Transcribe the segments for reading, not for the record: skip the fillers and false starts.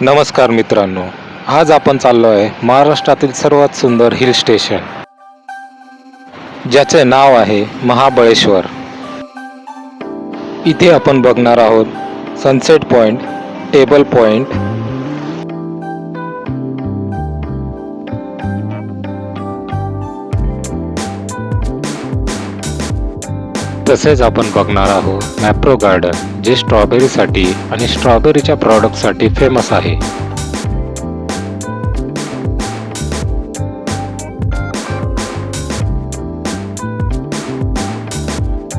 नमस्कार मित्रांनो, आज आपण चाललो आहे महाराष्ट्रातील सर्वात सुंदर हिल स्टेशन, ज्याचे नाव आहे महाबळेश्वर. इथे आपण बघणार आहोत सनसेट पॉइंट, टेबल पॉइंट, तसेच आपण बघणार आहोत मॅप्रो गार्डन, जे स्ट्रॉबेरीसाठी आणि स्ट्रॉबेरीच्या प्रॉडक्टसाठी फेमस आहे.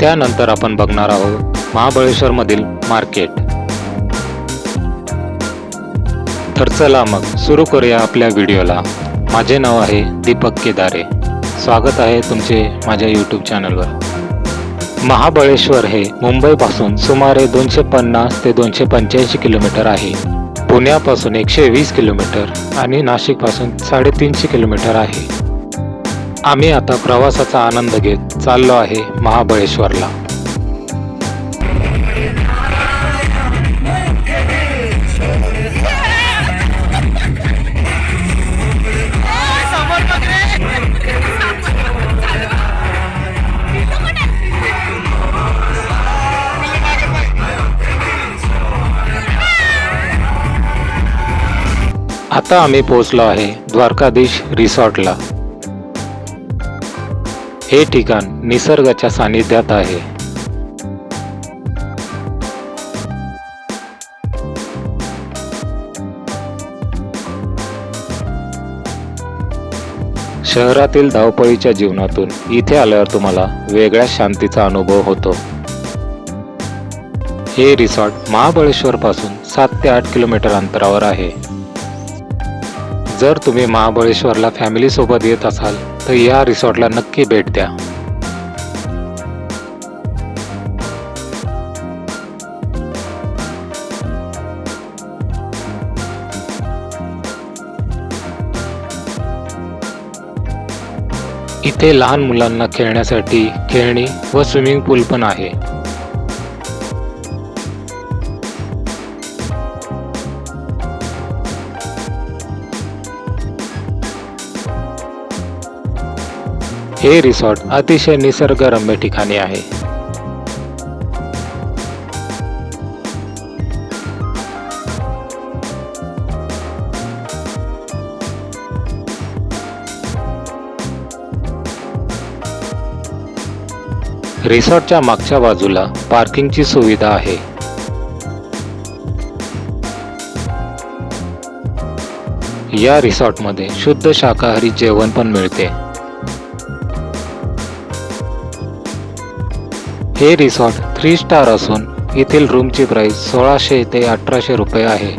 त्यानंतर आपण बघणार आहोत महाबळेश्वर मधील मार्केट. तर चला मग सुरू करूया आपल्या व्हिडिओला. माझे नाव आहे दीपक केदारे. स्वागत आहे तुमचे माझ्या यूट्यूब चॅनलवर. महाबळेश्वर हे मुंबईपासून सुमारे 250 ते 285 किलोमीटर आहे. पुण्यापासून 120 किलोमीटर आणि नाशिकपासून 350 किलोमीटर आहे. आम्ही आता प्रवासाचा आनंद घेत चाललो आहे महाबळेश्वरला. आता आम्ही पोहोचलो आहे द्वारकाधीश रिसॉर्टला. हे ठिकाण निसर्गाच्या सानिध्यात आहे. शहरातील धावपळीच्या जीवनातून इथे आल्यावर तुम्हाला वेगळ्या शांतीचा अनुभव होतो. हे रिसॉर्ट महाबळेश्वर पासून 7 ते 8 किलोमीटर अंतरावर आहे. जर तुम्ही महाबळेश्वरला फॅमिली सोबत येत असाल तर या रिसॉर्टला नक्की भेट द्या. इथे लहान मुलांना खेळण्यासाठी खेळणी व स्विमिंग पूल पण आहे. हे रिसॉर्ट अतिशय निसर्गरम्य ठिकाणी आहे. रिसॉर्टच्या मागच्या बाजूला पार्किंगची सुविधा आहे. या रिसॉर्टमध्ये शुद्ध शाकाहारी जेवण पण मिळते. हे रिसॉर्ट 3 स्टार असून येथील रूमची प्राइस 1600 ते 1800 रुपये आहे.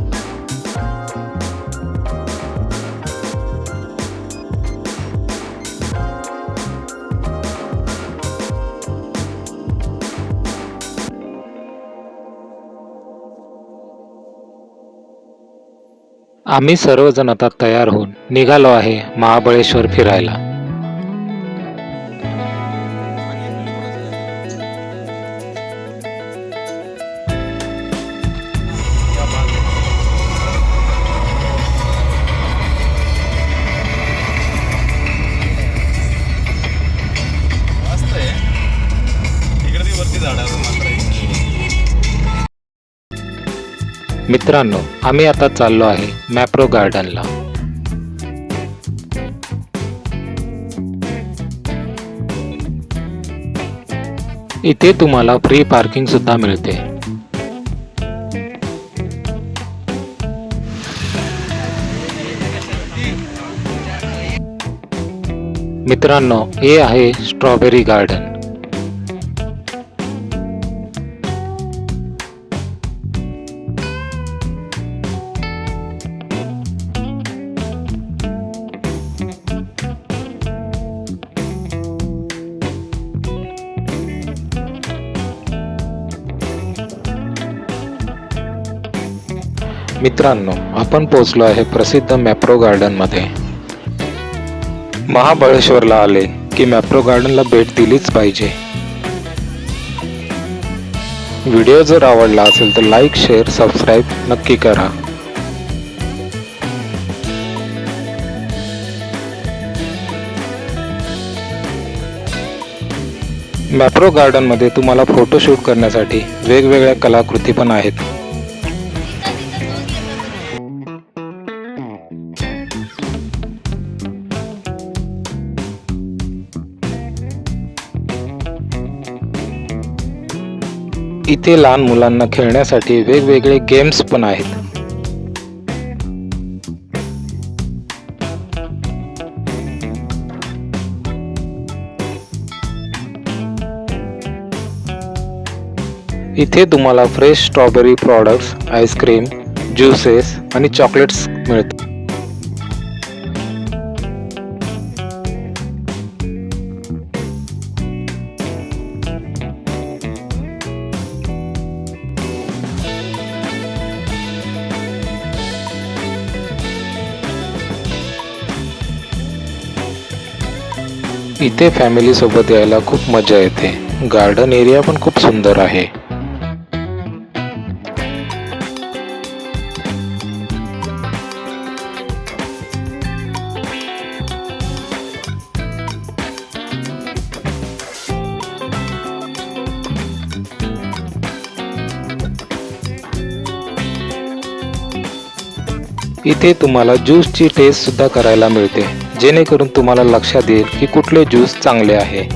आम्ही सर्वजण आता तयार होऊन निघालो आहे महाबळेश्वर फिरायला. मित्रांनो, आम्ही आता चाललो आहे मॅप्रो गार्डनला. इथे तुम्हाला फ्री पार्किंग सुद्धा मिळते. मित्रांनो, हे आहे स्ट्रॉबेरी गार्डन. मित्रांनो, आपण पोहोचलो आहे प्रसिद्ध मॅप्रो गार्डन मध्ये. महाबळेश्वरला आले की मॅप्रो गार्डनला भेट दिलीच पाहिजे. व्हिडिओ जर आवडला असेल तर लाईक, शेअर, सबस्क्राईब नक्की करा. मॅप्रो गार्डनमध्ये तुम्हाला फोटोशूट करण्यासाठी वेगवेगळ्या कलाकृती पण आहेत. इथे लहान मुलांना खेळण्यासाठी वेगवेगळे गेम्स पण आहेत. इथे तुम्हाला fresh strawberry products, ice cream, juices आणि चॉकलेट्स मिळतात. इथे फॅमिली सोबत यायला खूप मजा येते. गार्डन एरिया पण खूप सुंदर आहे. इथे तुम्हाला ज्यूसची टेस्ट सुद्धा करायला मिळते, जेणेकरून तुम्हाला लक्षात येईल की कुठले ज्यूस चांगले आहे.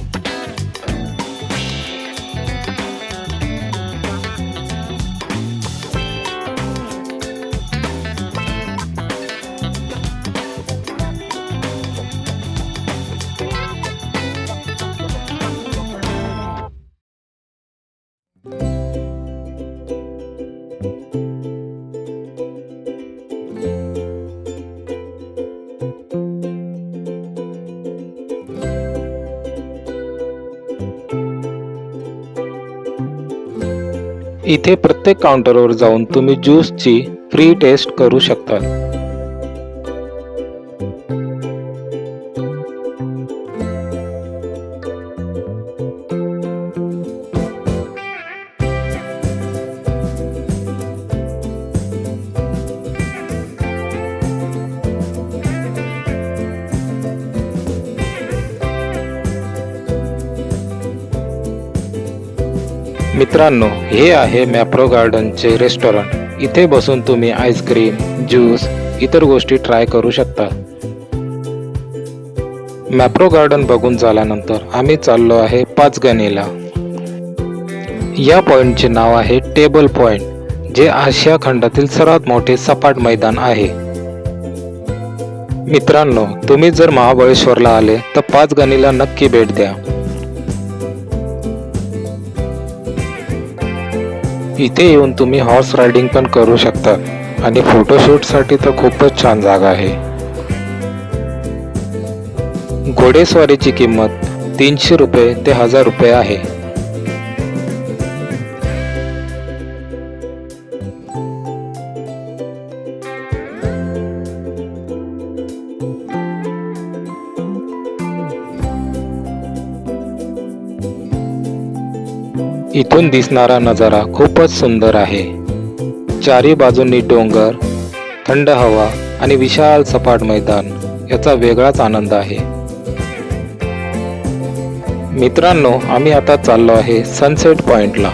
इथे प्रत्येक काउंटरवर जाऊन तुम्ही ज्यूसची फ्री टेस्ट करू शकता. मित्रांनो, हे आहे मॅप्रो गार्डनचे रेस्टॉरंट. इथे बसून तुम्ही आईस्क्रीम, ज्यूस, इतर गोष्टी ट्राय करू शकता. मॅप्रो गार्डन बघून झाल्यानंतर आम्ही चाललो आहे पाचगणीला. या पॉइंटचे नाव आहे टेबल पॉइंट, जे आशिया खंडातील सर्वात मोठे सपाट मैदान आहे. मित्रांनो, तुम्ही जर महाबळेश्वरला आले तर पाचगणीला नक्की भेट द्या. इथे येऊन तुम्ही हॉर्स रायडिंग पण करू शकता आणि फोटोशूटसाठी तर खूपच छान जागा आहे. घोडेस्वारीची किंमत 300 रुपये ते 1000 रुपये आहे. इथून दिसणारा नजारा खूपच सुंदर आहे. चारी बाजूंनी डोंगर, थंड हवा आणि विशाल सपाट मैदान याचा वेगळाच आनंद आहे. मित्रांनो, आम्ही आता चाललो आहे सनसेट पॉइंटला.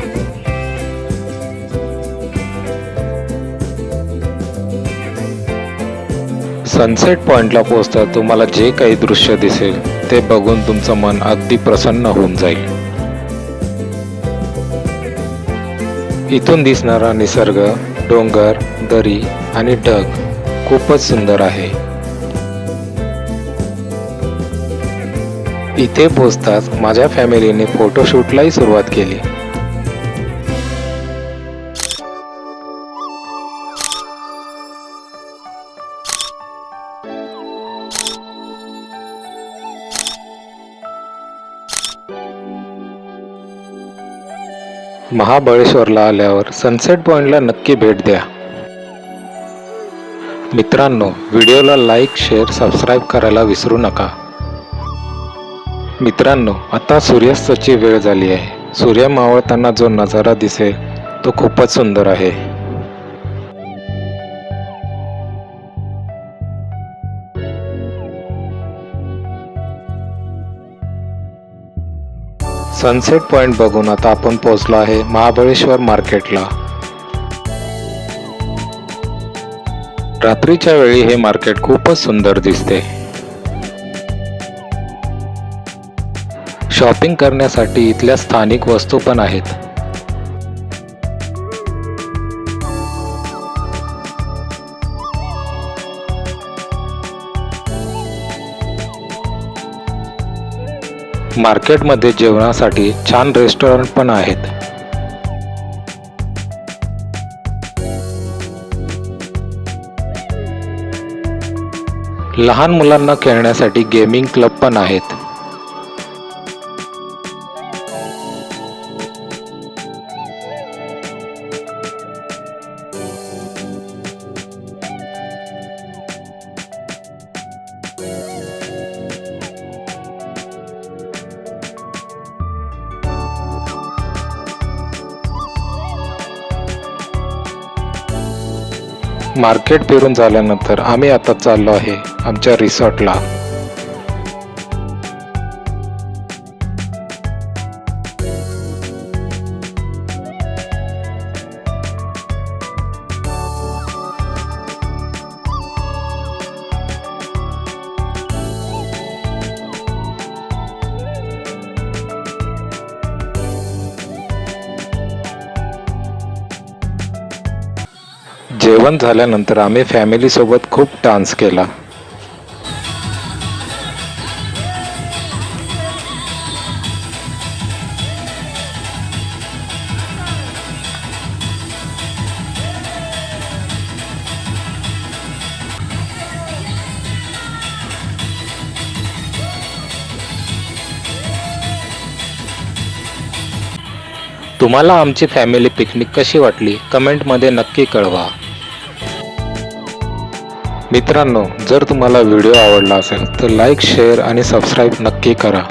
सनसेट पॉइंटला पोहोचता तुम्हाला जे काही दृश्य दिसेल ते बघून तुमचं मन अगदी प्रसन्न होऊन जाईल. इथून दिसणारा निसर्ग, डोंगर, दरी आणि ढग खूपच सुंदर आहे. इथे पोहोचताच माझ्या फॅमिलीने फोटोशूटलाही सुरुवात केली. महाबळेश्वरला आल्यावर सनसेट पॉइंटला नक्की भेट द्या. मित्रांनो, व्हिडिओला लाईक, शेअर, सबस्क्राईब करायला विसरू नका. मित्रांनो, आता सूर्यास्ताची वेळ झाली आहे. सूर्य मावळताना जो नजारा दिसेल तो खूपच सुंदर आहे. सनसेट पॉइंट बघून आता आपण पोहोचलो आहे महाबळेश्वर मार्केटला. रात्रीच्या वेळी हे मार्केट खूपच सुंदर दिसते. शॉपिंग करण्यासाठी इथल्या स्थानिक वस्तू पण आहेत. मार्केटमध्ये जेवणासाठी छान रेस्टॉरंट पण आहेत. लहान मुलांना खेळण्यासाठी गेमिंग क्लब पण आहेत. मार्केट फिरून झाल्यानंतर आम्ही आता चाललो आहे आमच्या रिसॉर्टला. जेवण झाल्यानंतर आम्ही फॅमिली सोबत खूप डान्स केला. तुम्हाला आमची फॅमिली पिकनिक कशी वाटली कमेंटमध्ये नक्की कळवा. मित्रांनो, जर तुम्हाला व्हिडिओ आवडला असेल तर लाईक, शेअर आणि सबस्क्राईब नक्की करा.